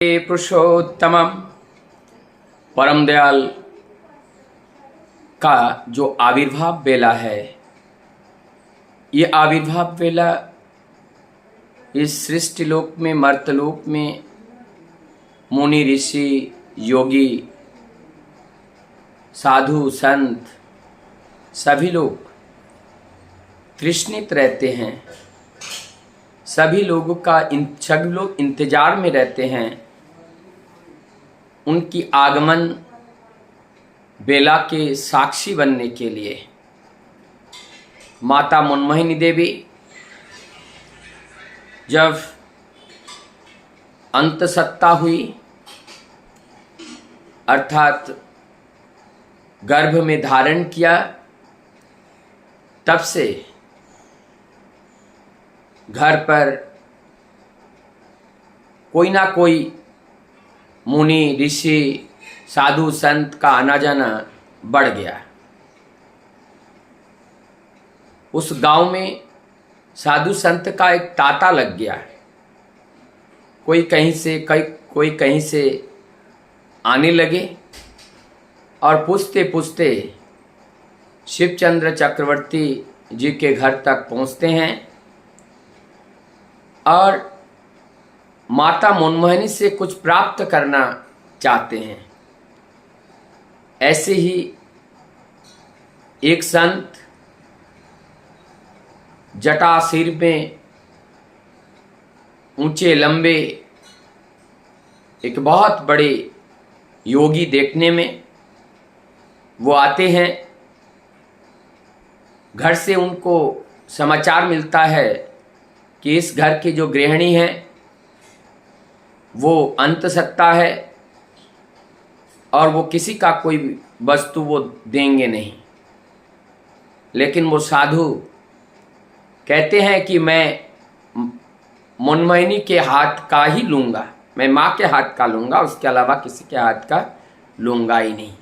पुरुषोत्तमम परम दयाल का जो आविर्भाव बेला है, ये आविर्भाव बेला इस सृष्टि लोक में, मर्तलोक में मुनि ऋषि योगी साधु संत सभी लोग तृष्णित रहते हैं। सभी लोगों का सभी लोग इंतजार में रहते हैं उनकी आगमन बेला के साक्षी बनने के लिए। माता मनमोहिनी देवी जब अंतसत्ता हुई, अर्थात गर्भ में धारण किया, तब से घर पर कोई ना कोई मुनि ऋषि साधु संत का आना जाना बढ़ गया। उस गांव में साधु संत का एक तांता लग गया। कोई कहीं से आने लगे और पूछते पूछते शिवचंद्र चक्रवर्ती जी के घर तक पहुंचते हैं और माता मनमोहिनी से कुछ प्राप्त करना चाहते हैं। ऐसे ही एक संत जटा सिर में ऊंचे लंबे एक बहुत बड़े योगी देखने में वो आते हैं। घर से उनको समाचार मिलता है कि इस घर की जो गृहिणी है वो अंतसत्ता है और वो किसी का कोई वस्तु वो देंगे नहीं। लेकिन वो साधु कहते हैं कि मैं मनमोहिनी के हाथ का ही लूँगा, मैं माँ के हाथ का लूँगा, उसके अलावा किसी के हाथ का लूँगा ही नहीं।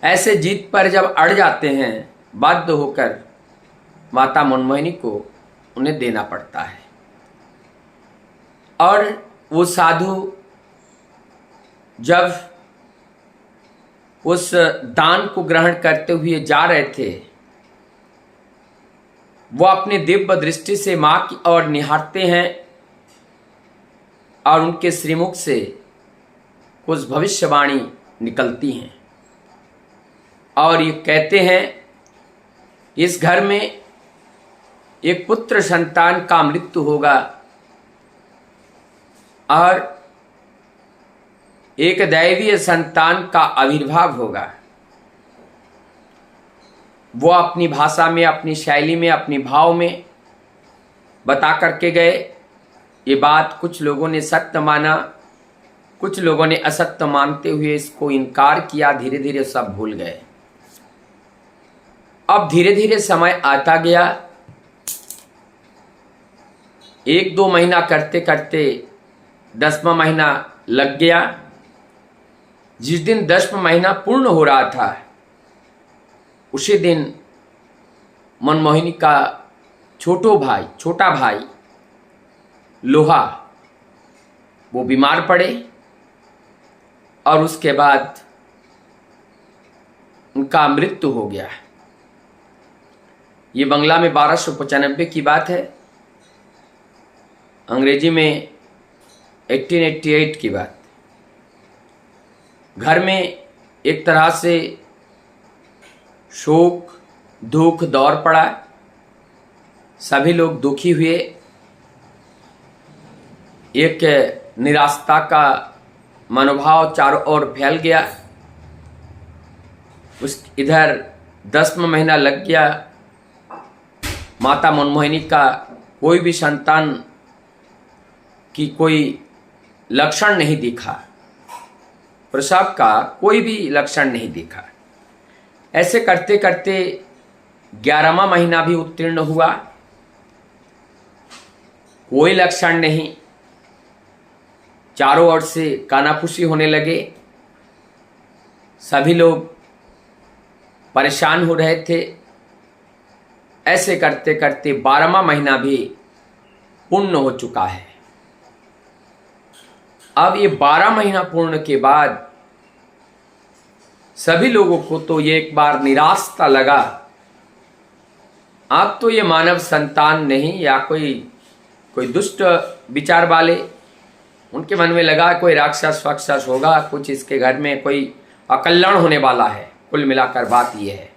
ऐसे जिद पर जब अड़ जाते हैं, बाध्य होकर माता मनमोहिनी को उन्हें देना पड़ता है। और वो साधु जब उस दान को ग्रहण करते हुए जा रहे थे, वो अपने दिव्य दृष्टि से माँ की ओर निहारते हैं और उनके श्रीमुख से कुछ भविष्यवाणी निकलती हैं और ये कहते हैं, इस घर में एक पुत्र संतान का मृत्यु होगा और एक दैवीय संतान का आविर्भाव होगा। वो अपनी भाषा में, अपनी शैली में, अपनी भाव में बता करके गए। ये बात कुछ लोगों ने सत्य माना, कुछ लोगों ने असत्य मानते हुए इसको इनकार किया। धीरे धीरे सब भूल गए। अब धीरे धीरे समय आता गया। 1-2 महीना करते करते 10वां महीना लग गया। जिस दिन 10वां महीना पूर्ण हो रहा था, उसी दिन मनमोहिनी का छोटा भाई लोहा वो बीमार पड़े और उसके बाद उनका मृत्यु हो गया। ये बंगला में 1295 की बात है, अंग्रेजी में 1888 की बात। घर में एक तरह से शोक दुख दौर पड़ा। सभी लोग दुखी हुए। एक निराशा का मनोभाव चारों ओर फैल गया। इधर 10वां महीना लग गया। माता मनमोहिनी का कोई भी संतान की कोई लक्षण नहीं दिखा, प्रसव का कोई भी लक्षण नहीं दिखा। ऐसे करते करते 11वां महीना भी उत्तीर्ण हुआ, कोई लक्षण नहीं। चारों ओर से कानाफूसी होने लगे। सभी लोग परेशान हो रहे थे। ऐसे करते करते 12वां महीना भी पूर्ण हो चुका है। अब ये 12 महीना पूर्ण के बाद सभी लोगों को तो ये एक बार निराशा लगा, अब तो ये मानव संतान नहीं या कोई दुष्ट विचार वाले, उनके मन में लगा कोई राक्षस वाक्षस होगा, कुछ इसके घर में कोई अकल्याण होने वाला है। कुल मिलाकर बात यह है,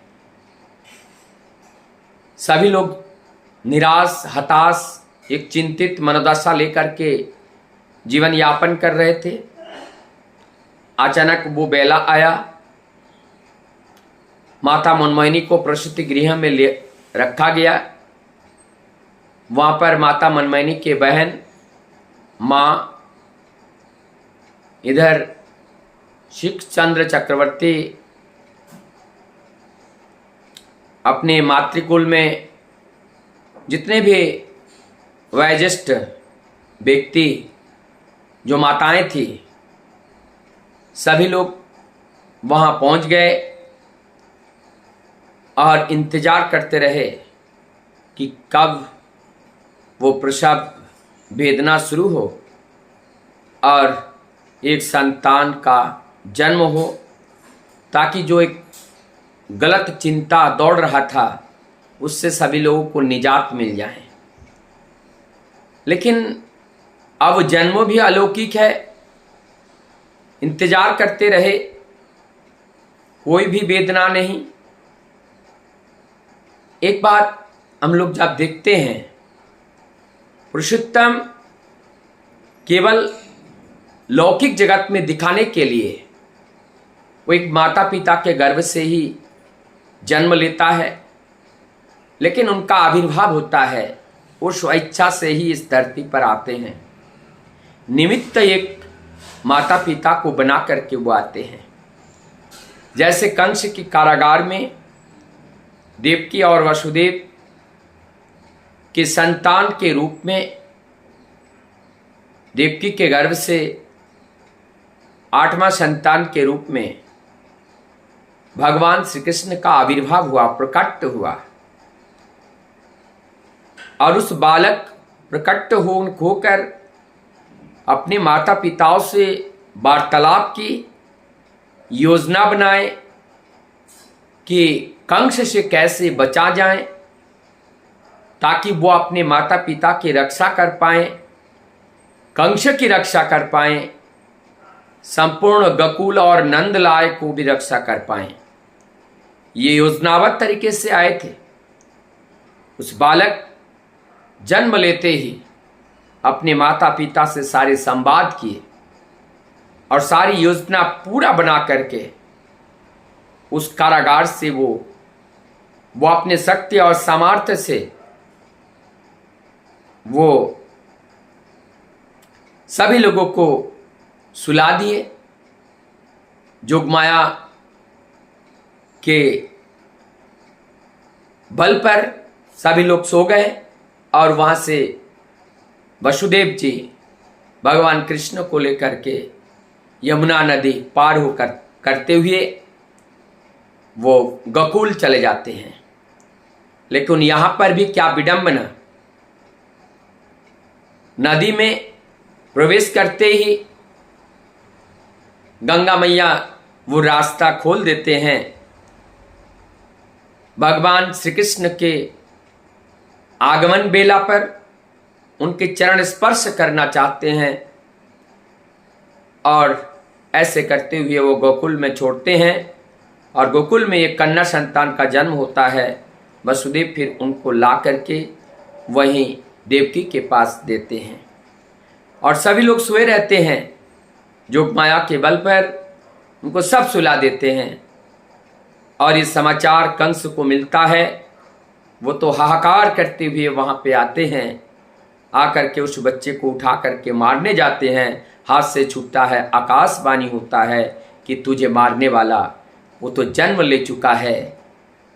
सभी लोग निराश हताश एक चिंतित मनोदशा लेकर के जीवन यापन कर रहे थे। अचानक वो बेला आया, माता मनमोहिनी को प्रसूति गृह में ले रखा गया। वहाँ पर माता मनमोहिनी के बहन माँ, इधर शिक्षचंद्र चक्रवर्ती अपने मातृकुल में जितने भी वयोज्येष्ठ व्यक्ति जो माताएं थी, सभी लोग वहाँ पहुँच गए और इंतजार करते रहे कि कब वो प्रसव वेदना शुरू हो और एक संतान का जन्म हो, ताकि जो एक गलत चिंता दौड़ रहा था उससे सभी लोगों को निजात मिल जाए। लेकिन अब जन्म भी अलौकिक है, इंतजार करते रहे, कोई भी वेदना नहीं। एक बार हम लोग जब देखते हैं, पुरुषोत्तम केवल लौकिक जगत में दिखाने के लिए वो एक माता पिता के गर्भ से ही जन्म लेता है, लेकिन उनका आविर्भाव होता है, वो स्वेच्छा से ही इस धरती पर आते हैं। निमित्त एक माता पिता को बना करके वो आते हैं। जैसे कंस के कारागार में देवकी और वसुदेव के संतान के रूप में देवकी के गर्भ से 8वां संतान के रूप में भगवान श्री कृष्ण का आविर्भाव हुआ, प्रकट हुआ, और उस बालक प्रकट होकर अपने माता पिताओं से वार्तालाप की, योजना बनाए कि कंस से कैसे बचा जाए ताकि वो अपने माता पिता की रक्षा कर पाएं, कंस की रक्षा कर पाएं, संपूर्ण गोकुल और नंदलाय को भी रक्षा कर पाएं। ये योजनाबद्ध तरीके से आए थे। उस बालक जन्म लेते ही अपने माता पिता से सारे संवाद किए और सारी योजना पूरा बना करके उस कारागार से वो अपने शक्ति और सामर्थ्य से वो सभी लोगों को सुला दिए। जोगमाया के बल पर सभी लोग सो गए और वहाँ से वसुदेव जी भगवान कृष्ण को लेकर के यमुना नदी पार होकर करते हुए वो गोकुल चले जाते हैं। लेकिन यहाँ पर भी क्या विडंबना, नदी में प्रवेश करते ही गंगा मैया वो रास्ता खोल देते हैं। भगवान श्री कृष्ण के आगमन बेला पर उनके चरण स्पर्श करना चाहते हैं और ऐसे करते हुए वो गोकुल में छोड़ते हैं और गोकुल में एक कन्या संतान का जन्म होता है। वसुदेव फिर उनको ला करके वहीं देवकी के पास देते हैं और सभी लोग सोए रहते हैं। जोगमाया के बल पर उनको सब सुला देते हैं और ये समाचार कंस को मिलता है। वो तो हाहाकार करते हुए वहाँ पे आते हैं, आकर के उस बच्चे को उठा करके मारने जाते हैं। हाथ से छूटता है, आकाशवाणी होता है कि तुझे मारने वाला वो तो जन्म ले चुका है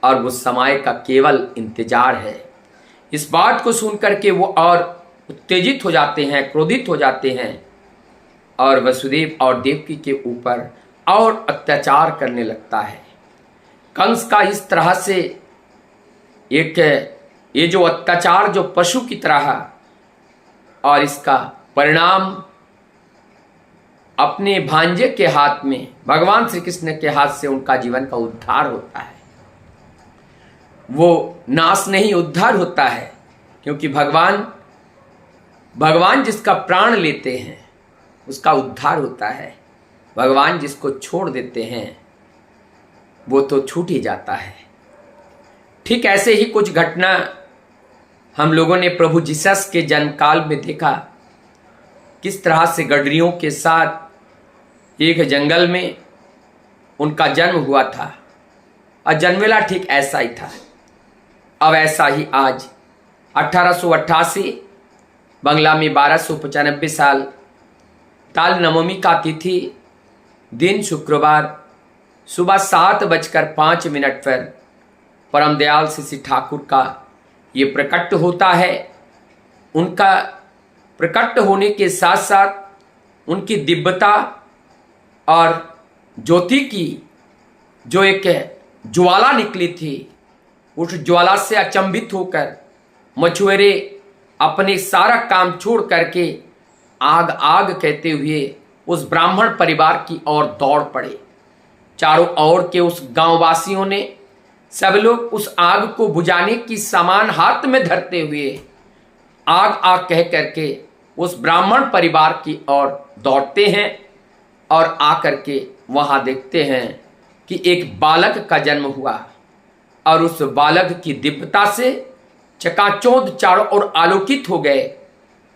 और वो समय का केवल इंतजार है। इस बात को सुन करके वो और उत्तेजित हो जाते हैं, क्रोधित हो जाते हैं और वसुदेव और देवकी के ऊपर और अत्याचार करने लगता है। कंस का इस तरह से एक ये जो अत्याचार जो पशु की तरह, और इसका परिणाम अपने भांजे के हाथ में, भगवान श्री कृष्ण के हाथ से उनका जीवन का उद्धार होता है। वो नाश नहीं, उद्धार होता है, क्योंकि भगवान जिसका प्राण लेते हैं उसका उद्धार होता है। भगवान जिसको छोड़ देते हैं वो तो छूट ही जाता है। ठीक ऐसे ही कुछ घटना हम लोगों ने प्रभु जीसस के जन्म काल में देखा, किस तरह से गडरियों के साथ एक जंगल में उनका जन्म हुआ था, और जन्मेला ठीक ऐसा ही था। अब ऐसा ही आज 1888 बंगला में 1295 साल ताल नवमी का तिथि, दिन शुक्रवार, सुबह 7:05 पर परम दयाल श्री ठाकुर का ये प्रकट होता है। उनका प्रकट होने के साथ साथ उनकी दिव्यता और ज्योति की जो एक ज्वाला निकली थी, उस ज्वाला से अचंभित होकर मछुआरे अपने सारा काम छोड़ करके आग आग कहते हुए उस ब्राह्मण परिवार की ओर दौड़ पड़े। चारों ओर के उस गांववासियों ने सब लोग उस आग को बुझाने की सामान हाथ में धरते हुए आग आग कह करके उस ब्राह्मण परिवार की ओर दौड़ते हैं, और आकर के वहां देखते हैं कि एक बालक का जन्म हुआ, और उस बालक की दिव्यता से चकाचौंध चारों ओर आलोकित हो गए,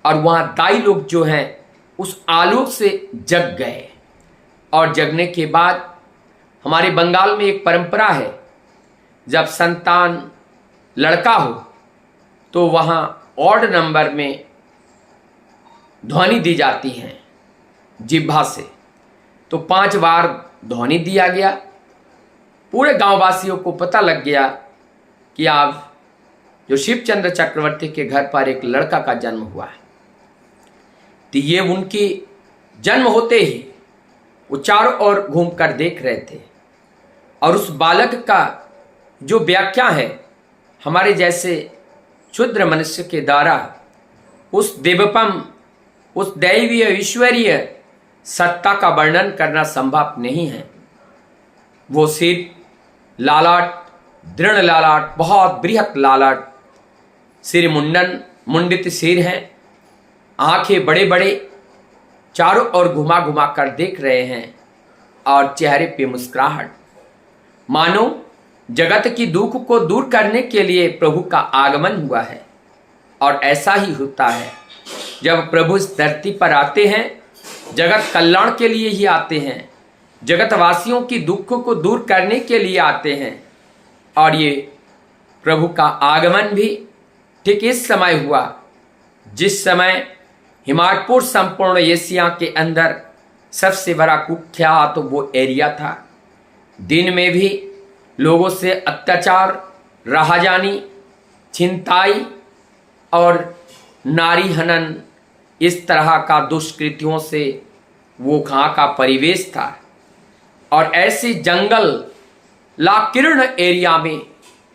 और वहां दाई लोग जो हैं उस आलोक से जग गए। और जगने के बाद हमारे बंगाल में एक परंपरा है, जब संतान लड़का हो तो वहां ऑड नंबर में ध्वनि दी जाती है जिह्वा से। तो 5 बार ध्वनि दिया गया। पूरे गांववासियों को पता लग गया कि आज जो शिवचंद्र चक्रवर्ती के घर पर एक लड़का का जन्म हुआ है। तो ये उनकी जन्म होते ही वो चारों ओर घूमकर देख रहे थे, और उस बालक का जो व्याख्या है हमारे जैसे क्षुद्र मनुष्य के द्वारा उस देवपम, उस दैवीय ईश्वरीय सत्ता का वर्णन करना संभव नहीं है। वो सिर, लालाट, दृढ़ लालाट, बहुत बृहत लालाट, सिर मुंडित सिर है, आंखें बड़े बड़े, चारों ओर घुमा घुमा कर देख रहे हैं, और चेहरे पे मुस्कुराहट, मानो जगत की दुख को दूर करने के लिए प्रभु का आगमन हुआ है। और ऐसा ही होता है, जब प्रभु इस धरती पर आते हैं जगत कल्याण के लिए ही आते हैं, जगतवासियों की दुख को दूर करने के लिए आते हैं। और ये प्रभु का आगमन भी ठीक इस समय हुआ जिस समय हिमायतपुर संपूर्ण एशिया के अंदर सबसे बड़ा कुख्यात तो वो एरिया था। दिन में भी लोगों से अत्याचार, राहजानी, छिनताई और नारी हनन, इस तरह का दुष्कृतियों से वो वहाँ का परिवेश था। और ऐसे जंगल लाकीर्ण एरिया में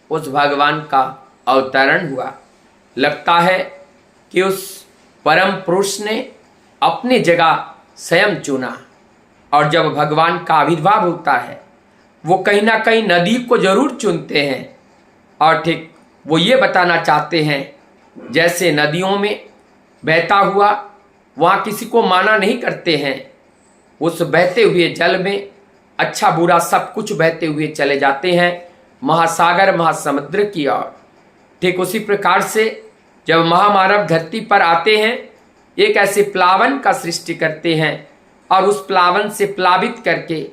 उस भगवान का अवतरण हुआ। लगता है कि उस परम पुरुष ने अपनी जगह स्वयं चुना। और जब भगवान का आविर्भाव होता है वो कहीं ना कहीं नदी को जरूर चुनते हैं, और ठीक वो ये बताना चाहते हैं जैसे नदियों में बहता हुआ वहाँ किसी को माना नहीं करते हैं, उस बहते हुए जल में अच्छा बुरा सब कुछ बहते हुए चले जाते हैं महासागर महासमुद्र की ओर। ठीक उसी प्रकार से जब महामानव धरती पर आते हैं एक ऐसे प्लावन का सृष्टि करते हैं, और उस प्लावन से प्लावित करके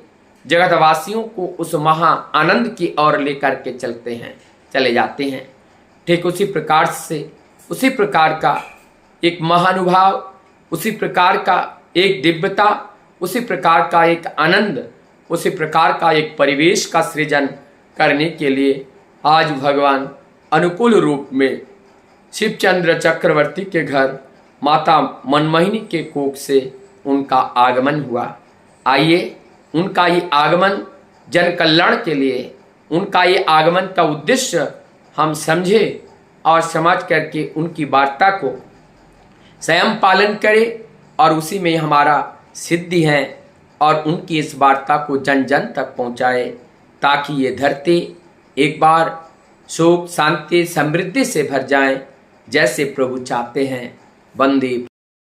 जगतवासियों को उस महा आनंद की ओर लेकर के चले जाते हैं। ठीक उसी प्रकार से, उसी प्रकार का एक महानुभाव, उसी प्रकार का एक दिव्यता, उसी प्रकार का एक आनंद, उसी प्रकार का एक परिवेश का सृजन करने के लिए आज भगवान अनुकूल रूप में शिवचंद्र चक्रवर्ती के घर माता मनमोहिनी के कोख से उनका आगमन हुआ। आइए उनका ये आगमन जन कल्याण के लिए, उनका ये आगमन का उद्देश्य हम समझे और समझ करके उनकी वार्ता को स्वयं पालन करें, और उसी में हमारा सिद्धि हैं और उनकी इस वार्ता को जन जन तक पहुँचाए, ताकि ये धरती एक बार सुख शांति समृद्धि से भर जाए, जैसे प्रभु चाहते हैं। वंदे